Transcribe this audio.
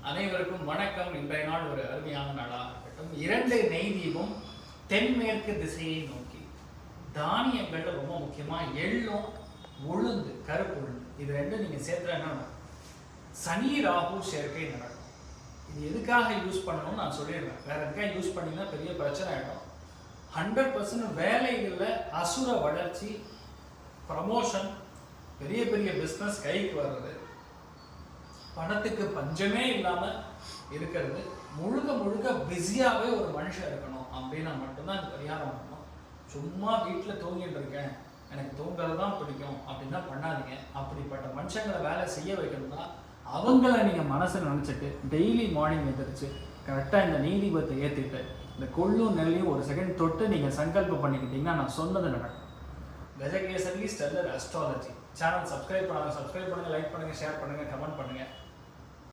அனைவருக்கும் வணக்கம். இன்றைய நாள் ஒரு அருமையான நாளாக இருக்கட்டும். 2 நெய் தீபம் தென்மேற்கு திசையை நோக்கி. தானியங்கள்ல ரொம்ப முக்கியமா எள்ளும் உளுந்து, கருப்பு உளுந்து, இது ரெண்டும் நீங்க சேர்த்துனா சனி ராகு சேர்க்கை நடக்கும். இது எதுக்காக யூஸ் பண்ணணும்னு நான் சொல்லிடுறேன். வேற எதுக்காக யூஸ் பண்ணீங்கன்னா பெரிய பிரச்சனை ஆகிடும். 100% வேலைகளில் அசுர வளர்ச்சி, ப்ரமோஷன், பெரிய பெரிய பிஸ்னஸ் கைக்கு வர்றது, பணத்துக்கு பஞ்சமே இல்லாமல் இருக்கிறது, முழுக்க பிஸியாகவே ஒரு மனுஷன் இருக்கணும் அப்படின்னா மட்டும்தான் இந்த பரிகாரம் பண்ணணும். சும்மா வீட்டில் தூங்கிட்டு இருக்கேன், எனக்கு தூங்குறது தான் பிடிக்கும் அப்படின்னா பண்ணாதீங்க. அப்படிப்பட்ட மனுஷங்களை வேலை செய்ய வைக்கணும்னா அவங்கள நீங்கள் மனசில் நினச்சிட்டு டெய்லி மார்னிங் எழுந்திரிச்சு கரெக்டாக இந்த நெய் தீபத்தை ஏற்றிட்டு இந்த கொள்ளும் நெல்லையும் ஒரு செகண்ட் தொட்டு நீங்கள் சங்கல்பம் பண்ணிக்கிட்டீங்கன்னா நான் சொன்னது நடக்கும். Gajakesari stellar astrology channel subscribe பண்ணுங்கள், லைக் பண்ணுங்கள், ஷேர் பண்ணுங்கள், கமெண்ட் பண்ணுங்கள்.